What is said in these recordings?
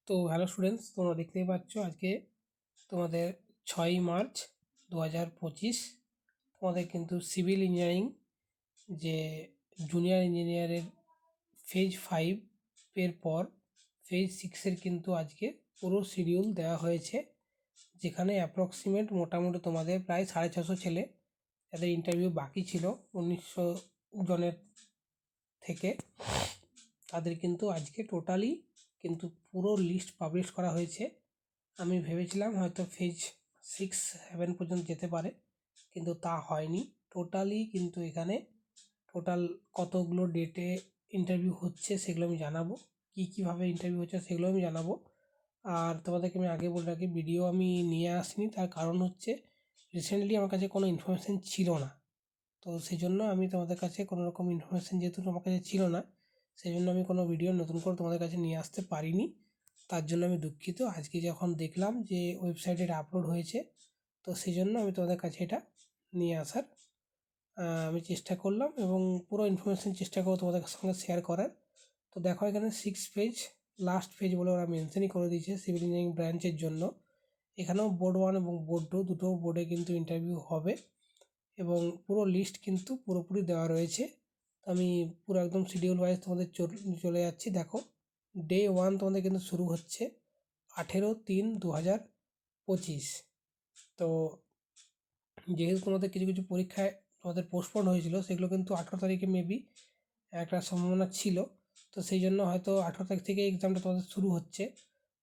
তো hello students, তোমরা দেখতেই পাচ্ছ আজকে তোমাদের 6ই মার্চ 2025। তোমাদের কিন্তু সিভিল ইঞ্জিনিয়ারিং যে জুনিয়র ইঞ্জিনিয়ারের ফেজ 5 পর ফেজ 6 কিন্তু আজকে পুরো শিডিউল দেওয়া হয়েছে, যেখানে অ্যাপ্রক্সিমেট মোটামুটি তোমাদের প্রায় 650 ছেলে যাদের ইন্টারভিউ বাকি ছিল 1900 জনের থেকে, তাদের কিন্তু আজকে টোটালি কিন্তু পুরো লিস্ট পাবলিশ করা হয়েছে। আমি ভেবেছিলাম হয়তো ফেজ 6-7 পর্যন্ত যেতে পারে, কিন্তু তা হয়নি। টোটালি কিন্তু এখানে টোটাল কতগুলো ডেটে ইন্টারভিউ হচ্ছে সেগুলো আমি জানাবো, কীভাবে ইন্টারভিউ হচ্ছে সেগুলো আমি জানাবো। আর তোমাদেরকে আমি আগে বলে রাখি, ভিডিও আমি নিয়ে আসিনি, তার কারণ হচ্ছে রিসেন্টলি আমার কাছে কোনো ইনফরমেশান ছিল না। তো সেই জন্য আমি তোমাদের কাছে কোনো রকম ইনফরমেশান যেহেতু আমার কাছে ছিল না, সেই জন্য আমি কোনো ভিডিও নতুন করে তোমাদের কাছে নিয়ে আসতে পারিনি। তার জন্য আমি দুঃখিত। আজকে যখন দেখলাম যে ওয়েবসাইটে এটা আপলোড হয়েছে, তো সেই জন্য আমি তোমাদের কাছে এটা নিয়ে আসার আমি চেষ্টা করলাম এবং পুরো ইনফরমেশান চেষ্টা করবো তোমাদের সঙ্গে শেয়ার করার। তো দেখো এখানে 6 পেজ লাস্ট পেজ বলে ওরা মেনশনই করে দিয়েছে সিভিল ইঞ্জিনিয়ারিং ব্রাঞ্চের জন্য। এখানেও বোর্ড 1 এবং বোর্ড 2 দুটো বোর্ডে কিন্তু ইন্টারভিউ হবে এবং পুরো লিস্ট কিন্তু পুরোপুরি দেওয়া রয়েছে। আমি পুরো একদম শিডিউল ওয়াইজ তোমাদের চলে যাচ্ছি। দেখো, ডে 1 তোমাদের কিন্তু শুরু হচ্ছে 18/3/2025। তো যেহেতু তোমাদের কিছু কিছু পরীক্ষায় তোমাদের পোস্টপোন হয়েছিল, সেগুলো কিন্তু 18 তারিখে মেবি একটা সম্ভাবনা ছিল, তো সেই জন্য হয়তো 18 তারিখ থেকে এক্সামটা তোমাদের শুরু হচ্ছে।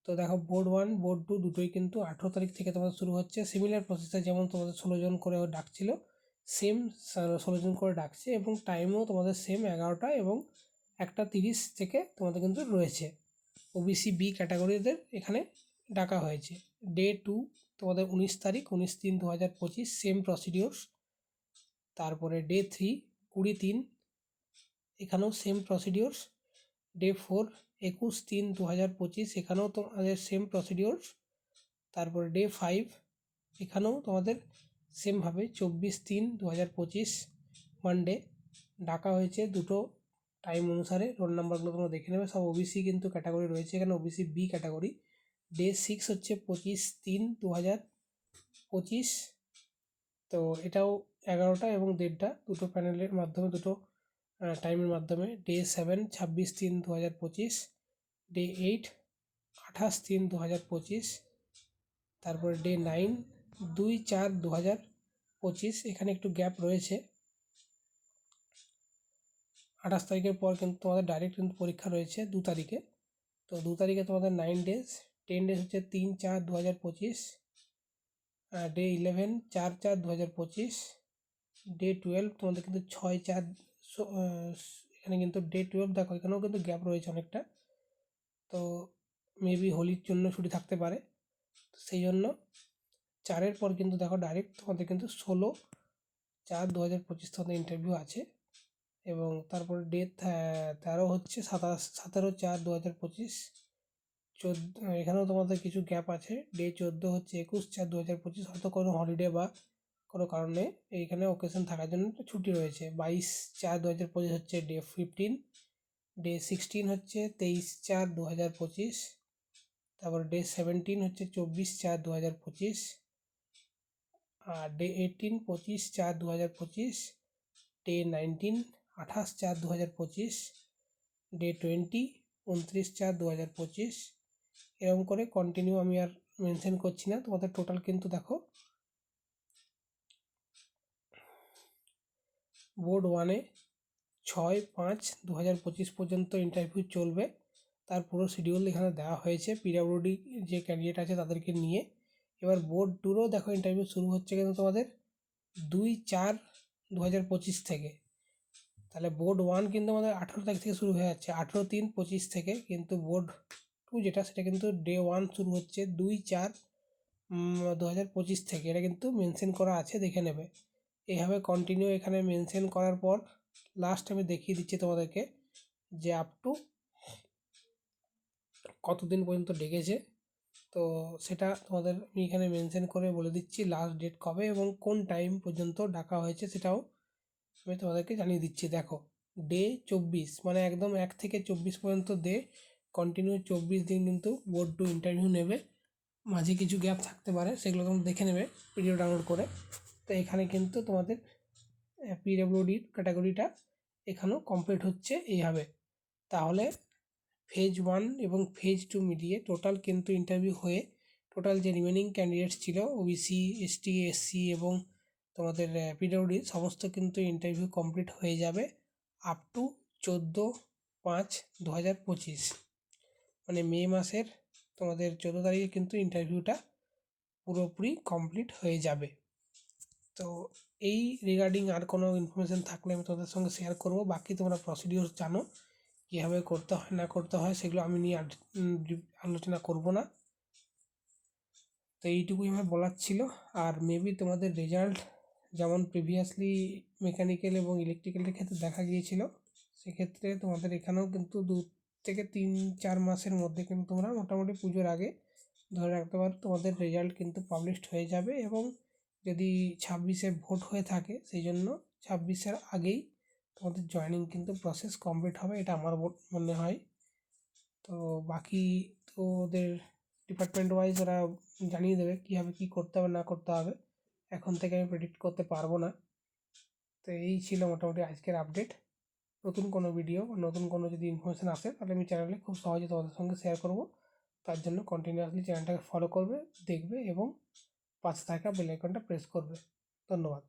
তো দেখো, বোর্ড 1 বোর্ড 2 দুটোই কিন্তু 18 তারিখ থেকে তোমাদের শুরু হচ্ছে। সিমিলার প্রসেসে যেমন তোমাদের 16 জন করে ডাকছিল, সেম 16 জন করে ডাকছে এবং টাইমও তোমাদের সেম 11টা এবং 1:30 থেকে তোমাদের কিন্তু রয়েছে। ওবিসি বি ক্যাটাগরিদের এখানে ডাকা হয়েছে। ডে 2 তোমাদের 19 তারিখ 19/3/2025, সেম প্রসিডিওরস। তারপরে ডে 3 20/3, এখানেও সেম প্রসিডিওরস। ডে 4 21/3/2025, এখানেও তোমাদের সেম প্রসিডিওরস। তারপরে ডে 5 এখানেও তোমাদের সেমভাবে 24/3/2025 মানডে ডাকা হয়েছে। দুটো টাইম অনুসারে রোল নাম্বারগুলো তোমরা দেখে নেবে। সব ওবিসি কিন্তু ক্যাটাগরি রয়েছে এখানে, ওবিসি বি ক্যাটাগরি। ডে 6 হচ্ছে 25/3/2025, তো এটাও 11টা এবং 1:30টা, দুটো প্যানেলের মাধ্যমে, দুটো টাইমের মাধ্যমে। ডে 7 26/3/2025, ডে 8 28/3/2025, তারপরে ডে 9 2/4/2025। এখানে একটু গ্যাপ রয়েছে, 28 তারিখের পর কিন্তু তোমাদের ডাইরেক্ট কিন্তু পরীক্ষা রয়েছে 2 তারিখে। তো 2 তারিখে তোমাদের 9 ডেজ, 10 ডেজ হচ্ছে 3/4/2025, ডে 11 4/4/2025, ডে 12 তোমাদের কিন্তু 6/4। এখানে কিন্তু ডে 12 দেখো, এখানেও কিন্তু গ্যাপ রয়েছে অনেকটা, তো মেবি হোলির জন্য ছুটি থাকতে পারে, তো সেই জন্য 4-এর পর কিন্তু দেখো ডাইরেক্ট তোমাদের কিন্তু 16/4/2025 তোমাদের ইন্টারভিউ আছে। এবং তারপরে ডে 13 হচ্ছে 17/4/2025, এখানেও তোমাদের কিছু গ্যাপ আছে। ডে 14 হচ্ছে 21/4/2025, হয়তো কোনো হলিডে বা কোনো কারণে এইখানে ওকেশন থাকার জন্য ছুটি রয়েছে। 22/4/2025 হচ্ছে ডে 15, ডে 16 হচ্ছে 23/4/2025, তারপর ডে 17 হচ্ছে 24/4/2025, আর ডে 18 25/4/2025, ডে 19 28/4/2025, ডে 20 29/4/2025। এরকম করে কন্টিনিউ আমি আর মেনশন করছি না, তোমাদের টোটাল কিন্তু দেখো বোর্ড 1-এ 6/5/2025 পর্যন্ত ইন্টারভিউ চলবে। তার পুরো শিডিউল এখানে দেওয়া হয়েছে পিডব্লিউডি যে ক্যান্ডিডেট আছে তাদেরকে নিয়ে। এবার বোর্ড 2-রও দেখো ইন্টারভিউ শুরু হচ্ছে কিন্তু তোমাদের 2/4/2025 থেকে। তাহলে বোর্ড 1 কিন্তু আমাদের 18 তারিখ থেকে শুরু হয়ে যাচ্ছে, 18/3/25 থেকে, কিন্তু বোর্ড 2 যেটা সেটা কিন্তু ডে 1 শুরু হচ্ছে 2/4/2025 থেকে। এটা কিন্তু মেনশন করা আছে, দেখে নেবে। এইভাবে কন্টিনিউ এখানে মেনশন করার পর লাস্ট আমি দেখিয়ে দিচ্ছি তোমাদেরকে যে আপ টু কতদিন পর্যন্ত ডেকেছে। তো সেটা তোমাদের আমি এখানে মেনশন করে বলে দিচ্ছি লাস্ট ডেট কবে এবং কোন টাইম পর্যন্ত ডাকা হয়েছে, সেটাও আমি তোমাদেরকে জানিয়ে দিচ্ছি। দেখো, ডে 24 মানে একদম 1 থেকে 24 পর্যন্ত ডে কন্টিনিউ 24 দিন কিন্তু বোর্ড টু ইন্টারভিউ নেবে। মাঝে কিছু গ্যাপ থাকতে পারে, সেগুলো তোমরা দেখে নেবে পিডিএফ ডাউনলোড করে। তো এখানে কিন্তু তোমাদের পিডব্লিউডির ক্যাটাগরিটা এখানেও কমপ্লিট হচ্ছে এইভাবে। তাহলে ফেজ 1 এবং ফেজ 2 মিলিয়ে টোটাল কিন্তু ইন্টারভিউ হয়ে টোটাল যে রিমেনিং ক্যান্ডিডেটস ছিল ওবিসি, এসটি, এসসি এবং তোমাদের পিডব্লিউডি সমস্ত কিন্তু ইন্টারভিউ কমপ্লিট হয়ে যাবে আপ টু 14/5/2025, মানে মে মাসের তোমাদের 14 তারিখে কিন্তু ইন্টারভিউটা পুরোপুরি কমপ্লিট হয়ে যাবে। তো এই রিগার্ডিং আর কোনো ইনফরমেশান থাকলে আমি তোমাদের সঙ্গে শেয়ার করব। বাকি তোমরা প্রসিডিওর জানো, কীভাবে করতে হয় না করতে হয়, সেগুলো আমি নিয়ে আলোচনা করব না। তো এইটুকুই আমার বলার ছিল। আর মেবি তোমাদের রেজাল্ট যেমন প্রিভিয়াসলি মেকানিক্যাল এবং ইলেকট্রিক্যালের ক্ষেত্রে দেখা গিয়েছিল, সেক্ষেত্রে তোমাদের এখানেও কিন্তু 2 থেকে 3-4 মাসের মধ্যে কিন্তু তোমরা মোটামুটি পুজোর আগে ধরে রাখতে পারো তোমাদের রেজাল্ট কিন্তু পাবলিশড হয়ে যাবে। এবং যদি 26-এ ভোট হয়ে থাকে, সেই জন্য 26-এর আগেই তোমাদের জয়েনিং কিন্তু প্রসেস কমপ্লিট হবে, এটা আমার মনে হয়। তো বাকি তো ওদের ডিপার্টমেন্ট ওয়াইজ ওরা জানিয়ে দেবে কীভাবে কী করতে হবে না করতে হবে, এখন থেকে আমি প্রেডিক্ট করতে পারবো না। তো এই ছিল মোটামুটি আজকের আপডেট। নতুন কোনো ভিডিও, নতুন কোনো যদি ইনফরমেশান আসে তাহলে আমি চ্যানেলে খুব সহজে তোমাদের সঙ্গে শেয়ার করব। তার জন্য কন্টিনিউয়াসলি চ্যানেলটাকে ফলো করবে, দেখবে এবং পাশে থাকা বেল আইকনটা প্রেস করবে। ধন্যবাদ।